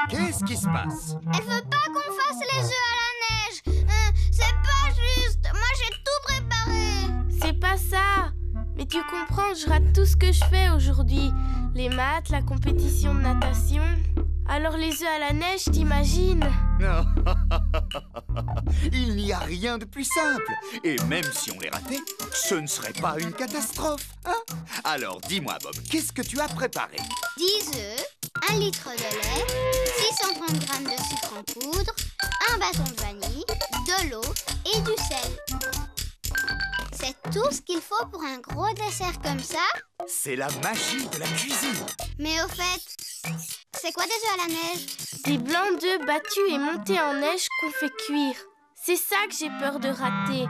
Qu'est-ce qui se passe? Elle veut pas qu'on fasse les œufs à la neige. C'est pas juste. Moi, j'ai tout préparé. C'est pas ça. Mais tu comprends, je rate tout ce que je fais aujourd'hui. Les maths, la compétition de natation. Alors les œufs à la neige, t'imagines? Il n'y a rien de plus simple. Et même si on les ratait, ce ne serait pas une catastrophe, hein? Alors, dis-moi, Bob, qu'est-ce que tu as préparé? 10 œufs, 1 litre de lait, 630 g de sucre en poudre, un bâton de vanille, de l'eau et du sel. C'est tout ce qu'il faut pour un gros dessert comme ça? C'est la magie de la cuisine. Mais au fait, c'est quoi des œufs à la neige? Des blancs d'œufs battus et montés en neige qu'on fait cuire. C'est ça que j'ai peur de rater.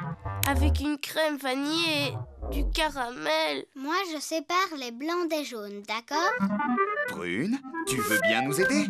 Avec une crème vanille et du caramel. Moi, je sépare les blancs des jaunes, d'accord? Prune, tu veux bien nous aider?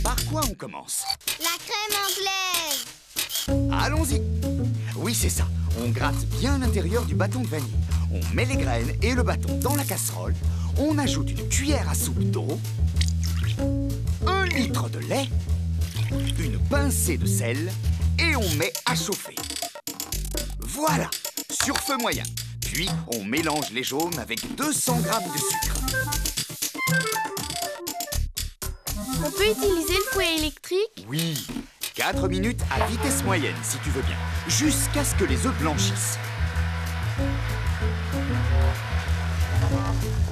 Par quoi on commence? La crème anglaise. Allons-y. Oui, c'est ça. On gratte bien l'intérieur du bâton de vanille. On met les graines et le bâton dans la casserole. On ajoute une cuillère à soupe d'eau, 1 litre de lait, une pincée de sel et on met à chauffer. Voilà, sur feu moyen. Puis, on mélange les jaunes avec 200 g de sucre. On peut utiliser le fouet électrique? Oui, 4 minutes à vitesse moyenne, si tu veux bien, jusqu'à ce que les œufs blanchissent.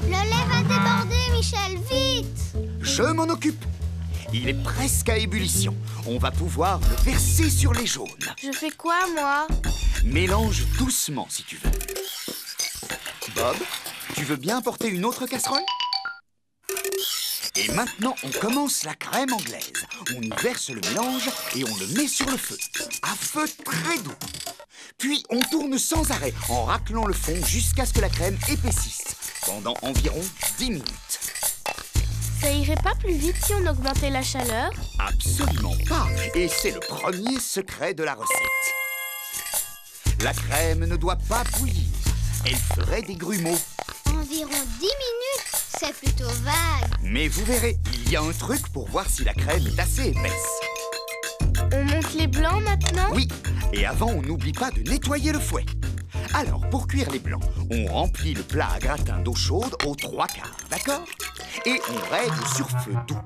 Le lait va déborder, Michel, vite! Je m'en occupe. Il est presque à ébullition. On va pouvoir le verser sur les jaunes. Je fais quoi, moi? Mélange doucement, si tu veux. Bob, tu veux bien apporter une autre casserole? Et maintenant, on commence la crème anglaise. On y verse le mélange et on le met sur le feu, à feu très doux. Puis, on tourne sans arrêt en raclant le fond jusqu'à ce que la crème épaississe, pendant environ 10 minutes. Ça irait pas plus vite si on augmentait la chaleur? Absolument pas. Et c'est le premier secret de la recette. La crème ne doit pas bouillir. Elle ferait des grumeaux. Environ 10 minutes, c'est plutôt vague. Mais vous verrez, il y a un truc pour voir si la crème est assez épaisse. On monte les blancs maintenant? Oui, et avant, on n'oublie pas de nettoyer le fouet. Alors, pour cuire les blancs, on remplit le plat à gratin d'eau chaude aux 3/4, d'accord? Et on règle sur feu doux.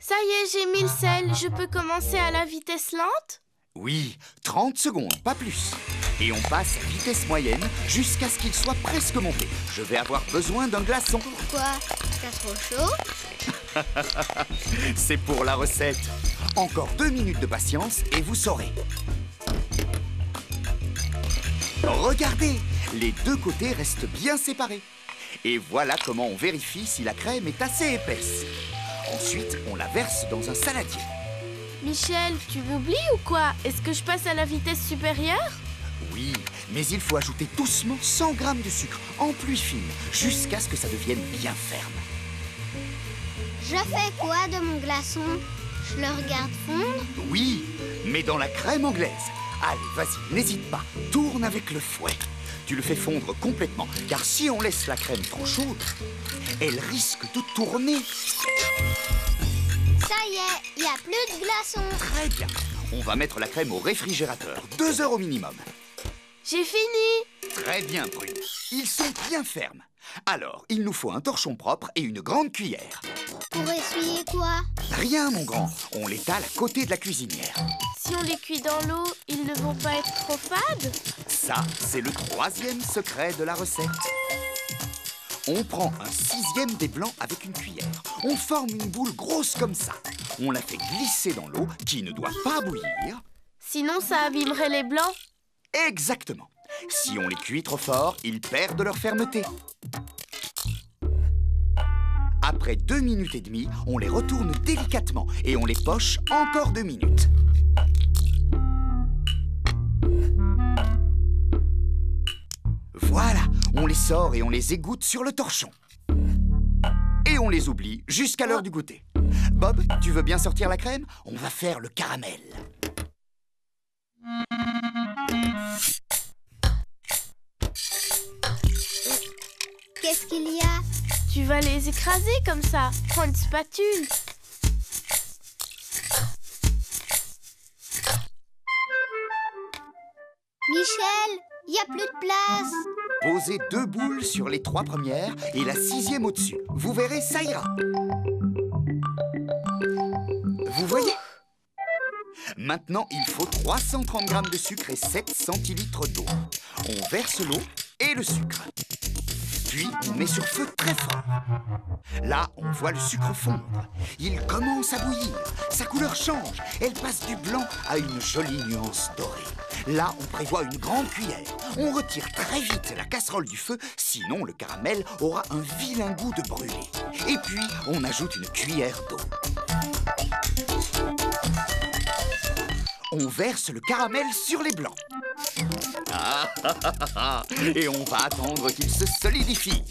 Ça y est, j'ai mis le sel. Je peux commencer à la vitesse lente? Oui, 30 secondes, pas plus. Et on passe à vitesse moyenne jusqu'à ce qu'il soit presque monté. Je vais avoir besoin d'un glaçon. Pourquoi? T'as trop chaud? C'est pour la recette. Encore 2 minutes de patience et vous saurez. Regardez, les deux côtés restent bien séparés. Et voilà comment on vérifie si la crème est assez épaisse. Ensuite, on la verse dans un saladier. Michel, tu m'oublies ou quoi? Est-ce que je passe à la vitesse supérieure? Oui, mais il faut ajouter doucement 100 g de sucre en pluie fine, jusqu'à ce que ça devienne bien ferme. Je fais quoi de mon glaçon? Je le regarde fondre? Oui, mais dans la crème anglaise. Allez, vas-y, n'hésite pas, tourne avec le fouet. Tu le fais fondre complètement, car si on laisse la crème trop chaude, elle risque de tourner. Ça y est, il n'y a plus de glaçon. Très bien, on va mettre la crème au réfrigérateur, 2 heures au minimum. J'ai fini. Très bien, Prune, ils sont bien fermes. Alors, il nous faut un torchon propre et une grande cuillère. Pour essuyer quoi? Rien, mon grand, on l'étale à côté de la cuisinière. Si si on les cuit dans l'eau, ils ne vont pas être trop fades? Ça, c'est le 3e secret de la recette. On prend un 6e des blancs avec une cuillère. On forme une boule grosse comme ça. On la fait glisser dans l'eau qui ne doit pas bouillir. Sinon, ça abîmerait les blancs. Exactement. Si on les cuit trop fort, ils perdent leur fermeté. Après 2 minutes et demie, on les retourne délicatement et on les poche encore 2 minutes. Voilà, on les sort et on les égoutte sur le torchon. Et on les oublie jusqu'à l'heure du goûter. Bob, tu veux bien sortir la crème? On va faire le caramel. Qu'est-ce qu'il y a? Tu vas les écraser comme ça. Prends une spatule. Michel, il n'y a plus de place. Posez 2 boules sur les 3 premières et la 6e au-dessus. Vous verrez, ça ira. Vous voyez? Maintenant, il faut 330 g de sucre et 7 centilitres d'eau. On verse l'eau et le sucre. Puis, on met sur feu très fort. Là, on voit le sucre fondre. Il commence à bouillir. Sa couleur change. Elle passe du blanc à une jolie nuance dorée. Là, on prévoit une grande cuillère. On retire très vite la casserole du feu, sinon le caramel aura un vilain goût de brûlé. Et puis, on ajoute une cuillère d'eau. On verse le caramel sur les blancs. Et on va attendre qu'il se solidifie.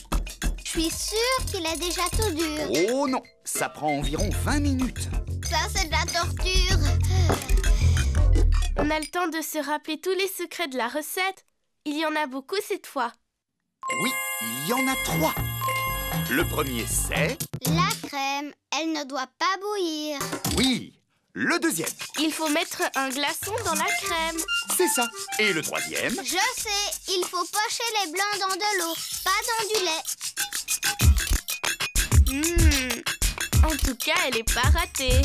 Je suis sûre qu'il est déjà tout dur. Oh non, ça prend environ 20 minutes. Ça, c'est de la torture. On a le temps de se rappeler tous les secrets de la recette. Il y en a beaucoup cette fois. Oui, il y en a 3. Le premier, c'est... La crème, elle ne doit pas bouillir. Oui. Le deuxième, Il faut mettre un glaçon dans la crème. c'est ça. Et le troisième, Je sais, il faut pocher les blancs dans de l'eau, pas dans du lait. En tout cas, elle est pas ratée. «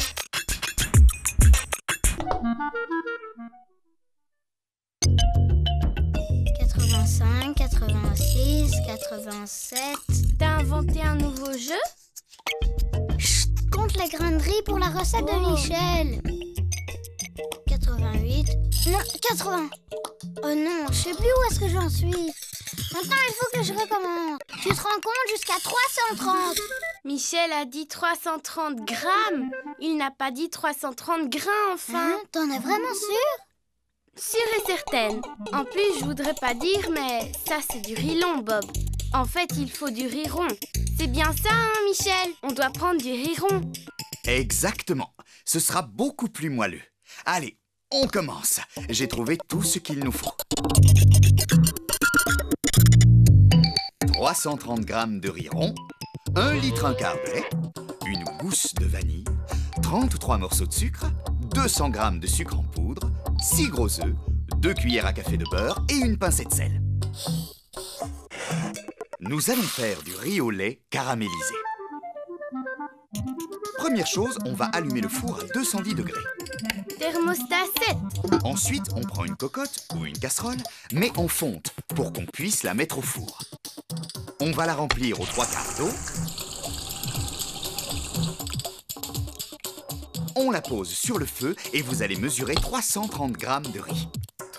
85, 86, 87... T'as inventé un nouveau jeu? Chut, compte les grains de riz pour la recette de Michel. 88... Non, 80. Oh non, je sais plus où est-ce que j'en suis. Maintenant, il faut que je recommence. Tu te rends compte jusqu'à 330. Michel a dit 330 grammes. Il n'a pas dit 330 grains, enfin. Hein, t'en es vraiment sûre? Sûre et certaine. En plus, je voudrais pas dire, mais ça, c'est du riz long, Bob. En fait, il faut du riz rond. C'est bien ça, hein, Michel? On doit prendre du riz rond. exactement. Ce sera beaucoup plus moelleux. Allez, on commence. J'ai trouvé tout ce qu'il nous faut. 330 g de riz rond, 1 litre 1 quart de lait, une gousse de vanille, 33 morceaux de sucre, 200 g de sucre en poudre, 6 gros œufs, 2 cuillères à café de beurre et une pincée de sel. Nous allons faire du riz au lait caramélisé. Première chose, on va allumer le four à 210 degrés. Thermostat 7. Ensuite, on prend une cocotte ou une casserole, mais en fonte pour qu'on puisse la mettre au four. On va la remplir aux 3 quarts d'eau. On la pose sur le feu et vous allez mesurer 330 g de riz.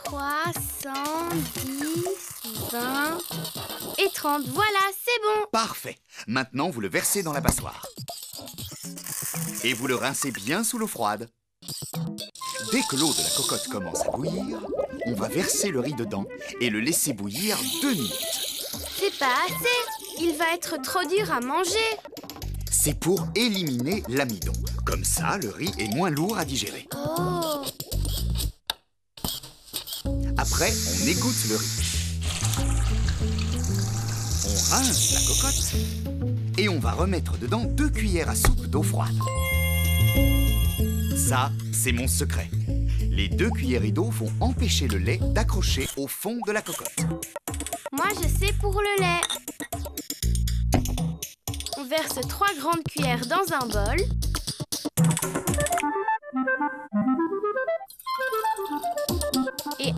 310, 20 et 30. Voilà, c'est bon. Parfait. Maintenant, vous le versez dans la passoire. Et vous le rincez bien sous l'eau froide. Dès que l'eau de la cocotte commence à bouillir, on va verser le riz dedans et le laisser bouillir 2 minutes. C'est pas assez. Il va être trop dur à manger. C'est pour éliminer l'amidon. Comme ça, le riz est moins lourd à digérer. Oh. Après, on égoutte le riz. On rince la cocotte et on va remettre dedans 2 cuillères à soupe d'eau froide. Ça, c'est mon secret. Les 2 cuillerées d'eau vont empêcher le lait d'accrocher au fond de la cocotte. Moi, je sais pour le lait. On verse 3 grandes cuillères dans un bol.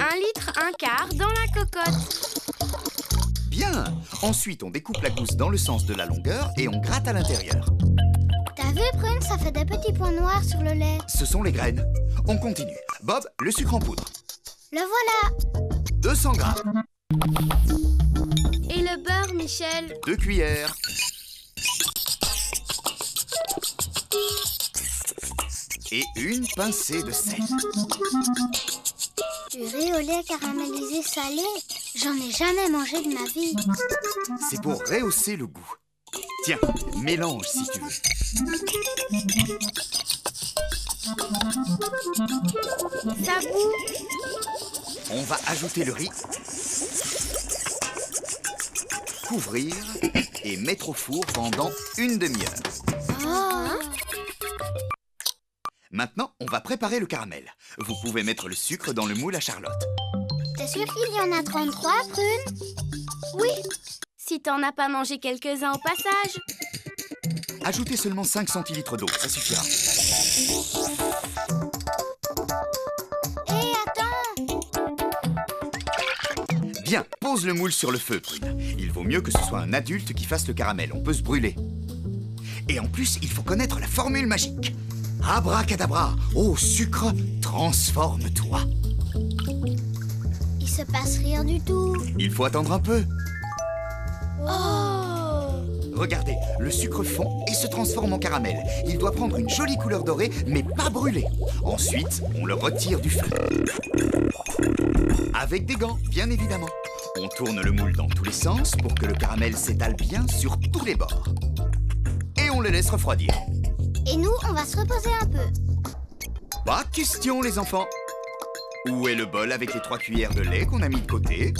1 litre, 1/4 dans la cocotte. Bien. Ensuite, on découpe la gousse dans le sens de la longueur et on gratte à l'intérieur. T'as vu, Prune, ça fait des petits points noirs sur le lait. Ce sont les graines. On continue. Bob, le sucre en poudre. Le voilà. 200 grammes. Et le beurre, Michel? 2 cuillères. Et une pincée de sel. Du riz au lait caramélisé salé? J'en ai jamais mangé de ma vie. C'est pour rehausser le goût. Tiens, mélange si tu veux. Ça bout. On va ajouter le riz, couvrir et mettre au four pendant une demi-heure. Oh. Maintenant, on va préparer le caramel. Vous pouvez mettre le sucre dans le moule à Charlotte. T'es sûr qu'il y en a 33, Prune? Oui. Si t'en as pas mangé quelques-uns au passage. Ajoutez seulement 5 centilitres d'eau, ça suffira. Hé, attends! Bien, pose le moule sur le feu, Prune. Il vaut mieux que ce soit un adulte qui fasse le caramel, on peut se brûler. Et en plus, il faut connaître la formule magique. Abracadabra, ô sucre, transforme-toi. Il se passe rien du tout. Il faut attendre un peu. Oh! Regardez, le sucre fond et se transforme en caramel. Il doit prendre une jolie couleur dorée, mais pas brûler. Ensuite, on le retire du feu. Avec des gants, bien évidemment. On tourne le moule dans tous les sens pour que le caramel s'étale bien sur tous les bords. Et on le laisse refroidir. Et nous, on va se reposer un peu. Pas de question, les enfants. Où est le bol avec les 3 cuillères de lait qu'on a mis de côté?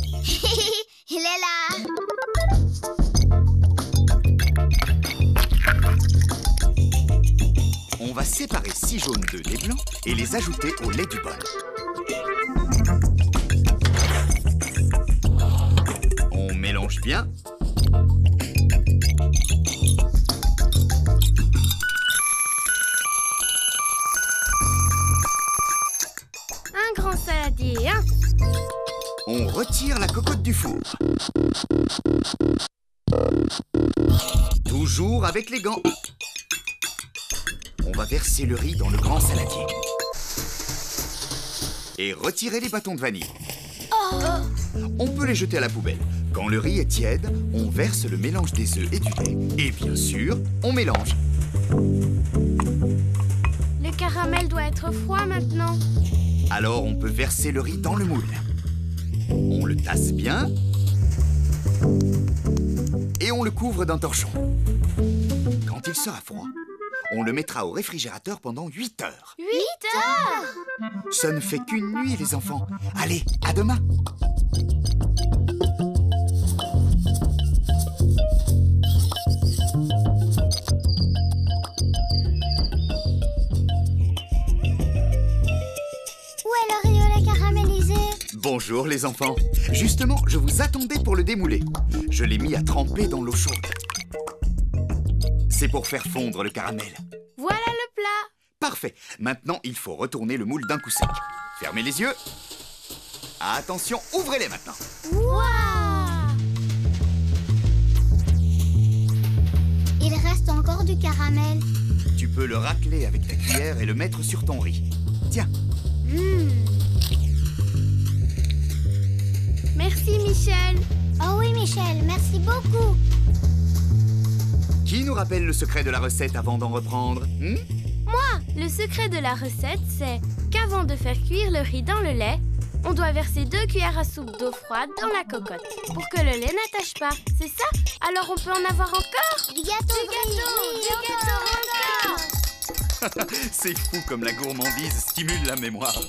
Il est là. On va séparer 6 jaunes d'œufs des blancs et les ajouter au lait du bol. On mélange bien. Un grand saladier, hein? On retire la cocotte du four. Toujours avec les gants. On va verser le riz dans le grand saladier. Et retirer les bâtons de vanille. On peut les jeter à la poubelle. Quand le riz est tiède, on verse le mélange des œufs et du lait. Et bien sûr, on mélange. Le caramel doit être froid maintenant. Alors on peut verser le riz dans le moule. On le tasse bien. Et on le couvre d'un torchon. Quand il sera froid, on le mettra au réfrigérateur pendant 8 heures. 8 heures? Ça ne fait qu'une nuit, les enfants. Allez, à demain. Où est le riz au lait caramélisé? Bonjour, les enfants. Justement, je vous attendais pour le démouler. Je l'ai mis à tremper dans l'eau chaude. C'est pour faire fondre le caramel. Voilà le plat. Parfait. Maintenant, il faut retourner le moule d'un coup sec. Fermez les yeux. Attention, ouvrez-les maintenant. Waouh! Il reste encore du caramel. Tu peux le racler avec ta cuillère et le mettre sur ton riz. Tiens. Merci, Michel. Oh oui, Michel, merci beaucoup. Qui nous rappelle le secret de la recette avant d'en reprendre? Moi, le secret de la recette, c'est qu'avant de faire cuire le riz dans le lait, on doit verser 2 cuillères à soupe d'eau froide dans la cocotte pour que le lait n'attache pas. C'est ça? Alors on peut en avoir encore? Du gâteau, Du gâteau encore! C'est fou comme la gourmandise stimule la mémoire.